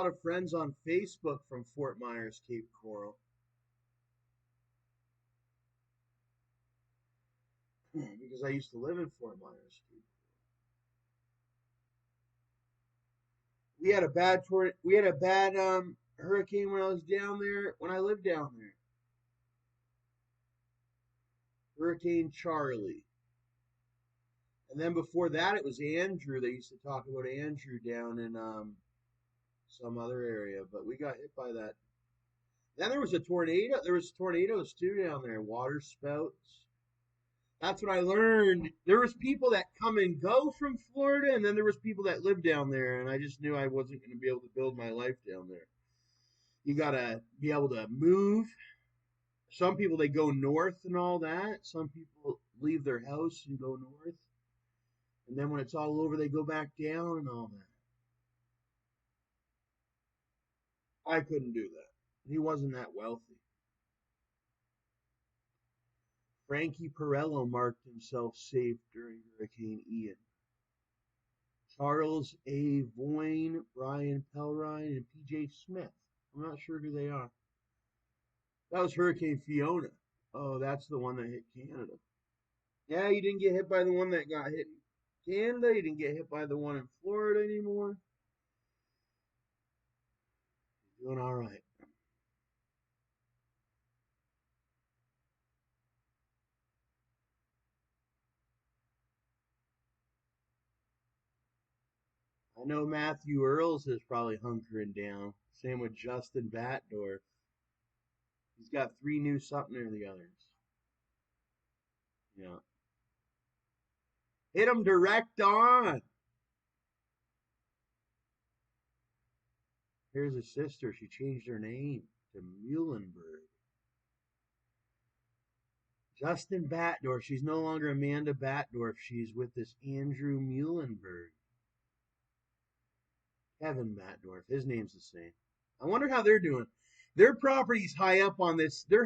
lot of friends on Facebook from Fort Myers, Cape Coral, because I used to live in Fort Myers, Cape we had a bad hurricane when I was down there when I lived down there. Hurricane Charlie. And then before that it was Andrew. They used to talk about Andrew down in some other area, but we got hit by that. Then there was a tornado. There was tornadoes too down there, water spouts. That's what I learned. There was people that come and go from Florida, and then there was people that lived down there, and I just knew I wasn't going to be able to build my life down there. You got to be able to move. Some people, they go north and all that. Some people leave their house and go north. And then when it's all over, they go back down and all that. I couldn't do that. He wasn't that wealthy. Frankie Perello marked himself safe during Hurricane Ian. Charles A. Voyne, Brian Pelrine, and P.J. Smith. I'm not sure who they are. That was Hurricane Fiona. Oh, that's the one that hit Canada. Yeah, you didn't get hit by the one that got hit in Canada. You didn't get hit by the one in Florida anymore. You're doing all right. I know Matthew Earls is probably hunkering down. Same with Justin Batdorf. He's got 3 new something or the others. Yeah. Hit him direct on. Here's his sister. She changed her name to Muhlenberg. Justin Batdorf. She's no longer Amanda Batdorf. She's with this Andrew Muhlenberg. Kevin Batdorf. His name's the same. I wonder how they're doing. Their property's high up on this. Their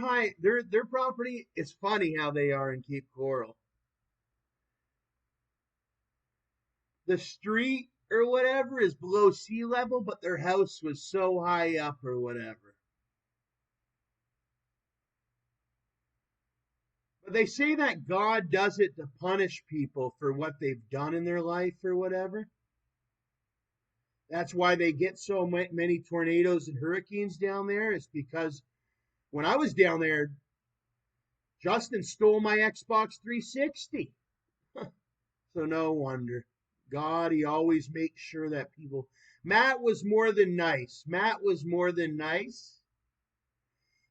property. It's funny how they are in Cape Coral. The street or whatever is below sea level, but their house was so high up or whatever. But they say that God does it to punish people for what they've done in their life or whatever. That's why they get so many tornadoes and hurricanes down there. It's because when I was down there, Justin stole my Xbox 360. So no wonder. God, he always makes sure that people. Matt was more than nice. Matt was more than nice.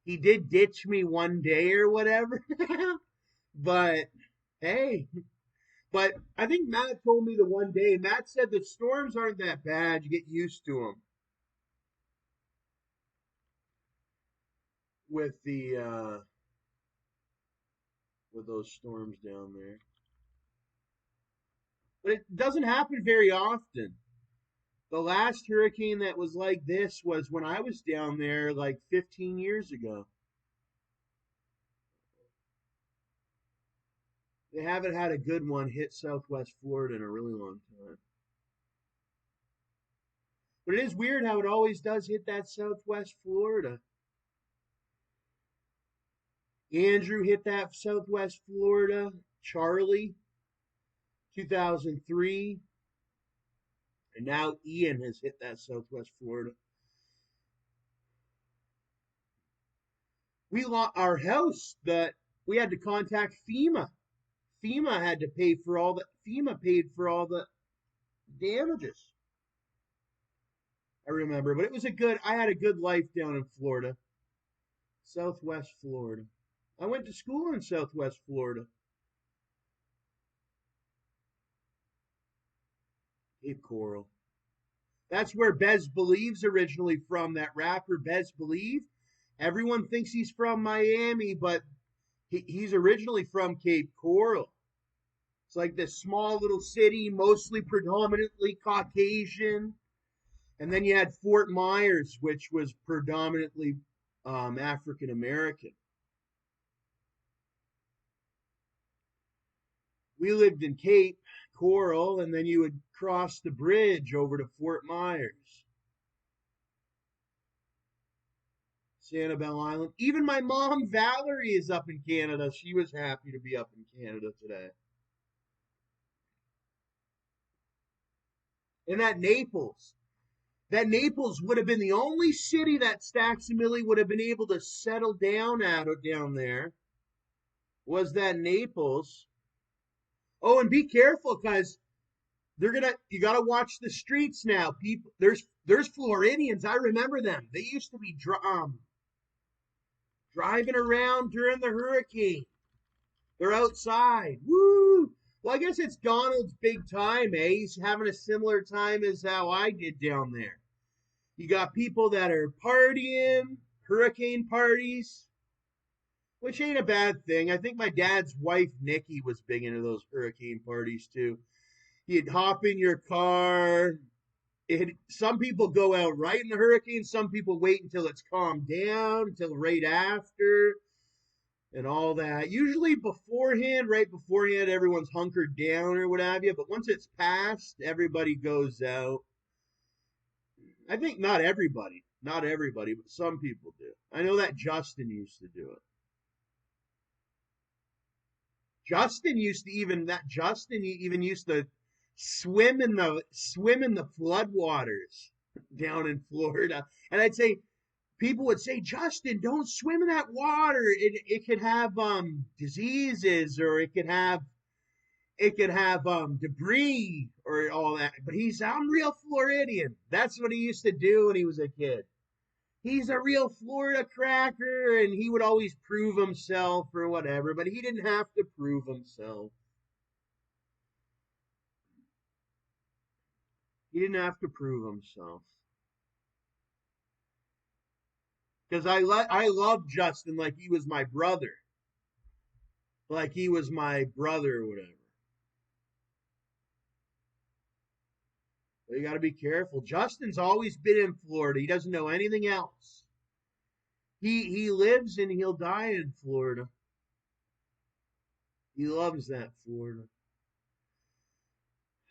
He did ditch me one day or whatever. But hey, but I think Matt told me the one day. Matt said the storms aren't that bad. You get used to them. With the with those storms down there. But it doesn't happen very often. The last hurricane that was like this was when I was down there like 15 years ago. They haven't had a good one hit Southwest Florida in a really long time. But it is weird how it always does hit that Southwest Florida. Andrew hit that Southwest Florida. Charlie, 2003. And now Ian has hit that Southwest Florida. We lost our house that we had to contact FEMA. FEMA had to pay for all the FEMA paid for all the damages. I remember, but it was I had a good life down in Florida. Southwest Florida. I went to school in Southwest Florida. Cape Coral. That's where Bez Believe's originally from, that rapper Bez Believe. Everyone thinks he's from Miami, but he's originally from Cape Coral. It's like this small little city, mostly predominantly Caucasian. And then you had Fort Myers, which was predominantly African American. We lived in Cape Coral, and then you would cross the bridge over to Fort Myers. Sanibel Island. Even my mom, Valerie, is up in Canada. She was happy to be up in Canada today. And that Naples would have been the only city that Stax and Millie would have been able to settle down at down there. Was that Naples? Oh, and be careful because you gotta watch the streets now. People, there's Floridians. I remember them. They used to be driving around during the hurricane. They're outside. Woo! Well, I guess it's Donald's big time, eh? He's having a similar time as how I did down there. You got people that are partying, hurricane parties, which ain't a bad thing. I think my dad's wife, Nikki, was big into those hurricane parties too. You'd hop in your car. Some people go out right in the hurricane. Some people wait until it's calmed down, until right after, and all that. Usually beforehand, right beforehand, everyone's hunkered down or what have you. But once it's passed, everybody goes out. I think not everybody, but some people do. I know that Justin used to do it. Justin even used to swim in the floodwaters down in Florida. And I'd say people would say, Justin, don't swim in that water. It could have diseases, or it could have debris or all that. But I'm real Floridian. That's what he used to do when he was a kid. He's a real Florida cracker, and he would always prove himself or whatever, but he didn't have to prove himself. He didn't have to prove himself. Because I love Justin like he was my brother. Like he was my brother or whatever. But you got to be careful. Justin's always been in Florida. He doesn't know anything else. He lives and he'll die in Florida. He loves that Florida.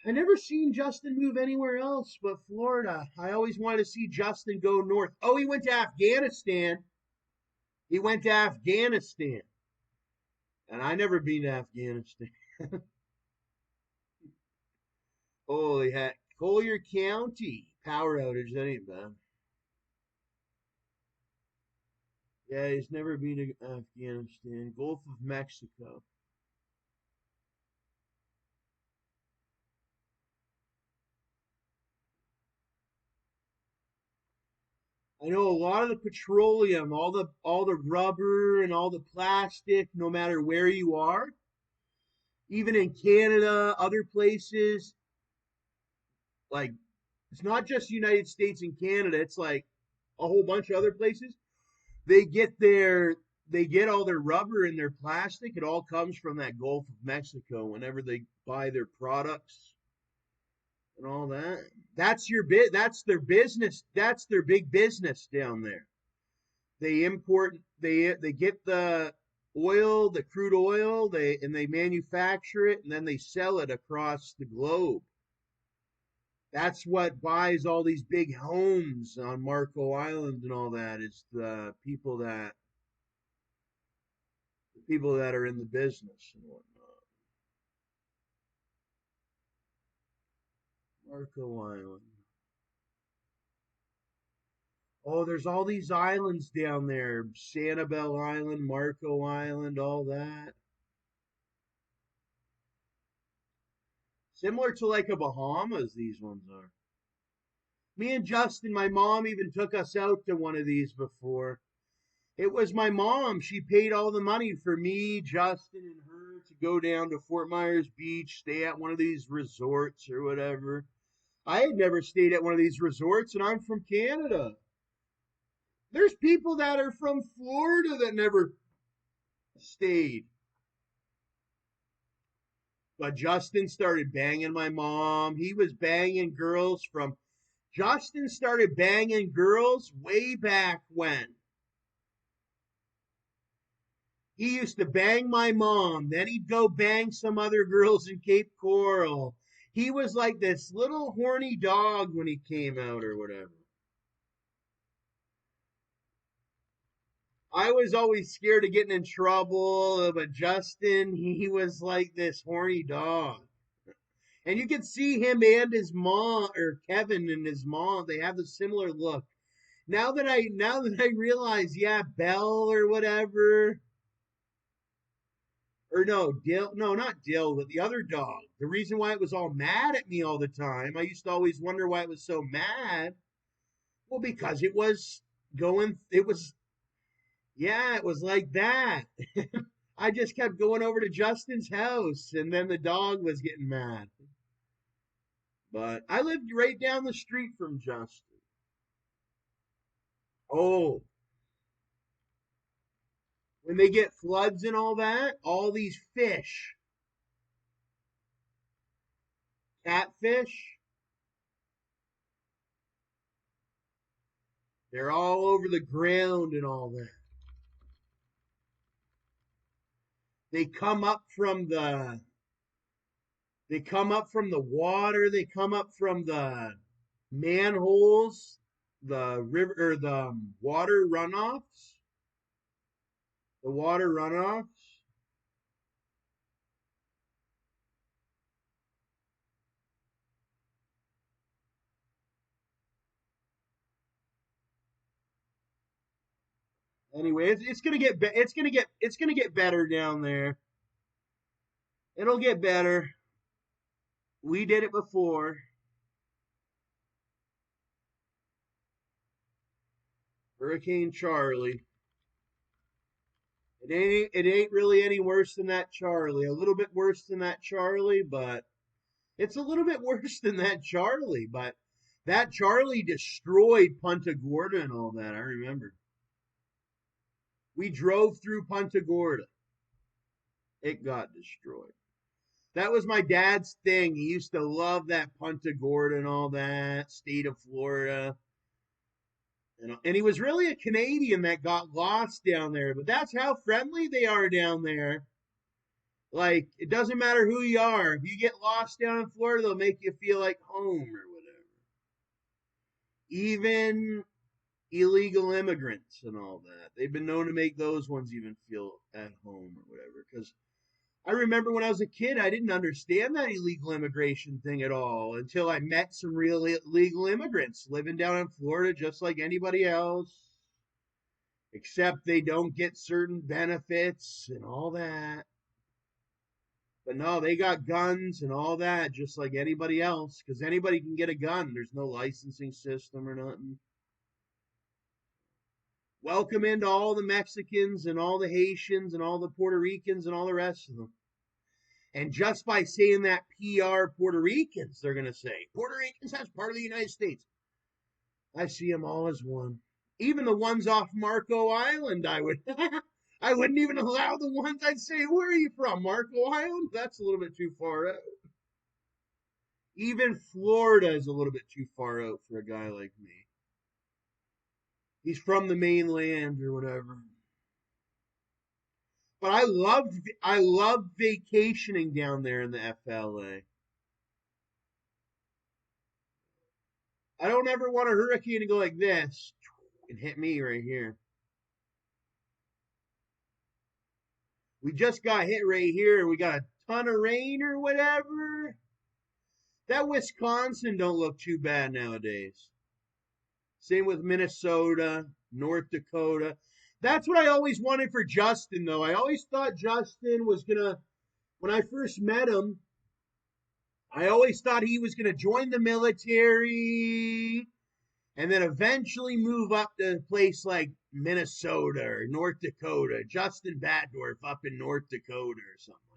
I never seen Justin move anywhere else but Florida. I always wanted to see Justin go north. Oh, he went to Afghanistan. He went to Afghanistan. And I never been to Afghanistan. Holy heck. Collier County power outage. That ain't bad. Yeah, he's never been to Afghanistan. Gulf of Mexico. I know a lot of the petroleum, all the rubber and all the plastic, no matter where you are, even in Canada, other places, like it's not just United States and Canada, it's like a whole bunch of other places. They get their they get all their rubber and their plastic. It all comes from that Gulf of Mexico whenever they buy their products and all that. That's their business. That's their big business down there. They import they get the oil, the crude oil, they manufacture it and then they sell it across the globe. That's what buys all these big homes on Marco Island and all that. Is the people that are in the business and whatnot. Marco Island. Oh, there's all these islands down there. Sanibel Island, Marco Island, all that. Similar to like a Bahamas, these ones are. Me and Justin, my mom even took us out to one of these before. It was my mom. She paid all the money for me, Justin, and her to go down to Fort Myers Beach, stay at one of these resorts or whatever. I had never stayed at one of these resorts, and I'm from Canada. There's people that are from Florida that never stayed. But Justin started banging my mom. He was banging girls from. Justin started banging girls way back when. He used to bang my mom. Then he'd go bang some other girls in Cape Coral. He was like this little horny dog when he came out or whatever. I was always scared of getting in trouble, but Justin, he was like this horny dog. And you can see him and his mom, or Kevin and his mom, they have the similar look. Now that I realize, yeah, Belle or whatever, or no, Dill, no, not Dill, but the other dog. The reason why it was all mad at me all the time, I used to always wonder why it was so mad. Well, because it was going, it was, yeah, it was like that. I just kept going over to Justin's house, and then the dog was getting mad. But I lived right down the street from Justin. Oh, when they get floods and all that, all these fish, catfish, they're all over the ground and all that. They come up from the they come up from the water, they come up from the manholes, the river or the water runoffs, the water runoffs. Anyway, it's gonna get better down there. It'll get better. We did it before. Hurricane Charlie. It ain't really any worse than that Charlie. A little bit worse than that Charlie, but it's a little bit worse than that Charlie. But that Charlie destroyed Punta Gorda and all that. I remember. We drove through Punta Gorda. It got destroyed. That was my dad's thing. He used to love that Punta Gorda and all that, state of Florida. And he was really a Canadian that got lost down there. But that's how friendly they are down there. Like, it doesn't matter who you are. If you get lost down in Florida, they'll make you feel like home or whatever. Even illegal immigrants and all that. They've been known to make those ones even feel at home or whatever. Because I remember when I was a kid, I didn't understand that illegal immigration thing at all until I met some real illegal immigrants living down in Florida just like anybody else, except they don't get certain benefits and all that. But no, they got guns and all that just like anybody else because anybody can get a gun. There's no licensing system or nothing. Welcome into all the Mexicans and all the Haitians and all the Puerto Ricans and all the rest of them. And just by saying that PR Puerto Ricans, they're going to say, Puerto Ricans, that's part of the United States. I see them all as one. Even the ones off Marco Island, I wouldn't even allow the ones I'd say, where are you from, Marco Island? That's a little bit too far out. Even Florida is a little bit too far out for a guy like me. He's from the mainland or whatever. But I loved vacationing down there in the FLA. I don't ever want a hurricane to go like this and hit me right here. We just got hit right here. We got a ton of rain or whatever. That Wisconsin don't look too bad nowadays. Same with Minnesota, North Dakota. That's what I always wanted for Justin, though. I always thought Justin was gonna, when I first met him, I always thought he was gonna join the military and then eventually move up to a place like Minnesota or North Dakota. Justin Batdorf up in North Dakota or something.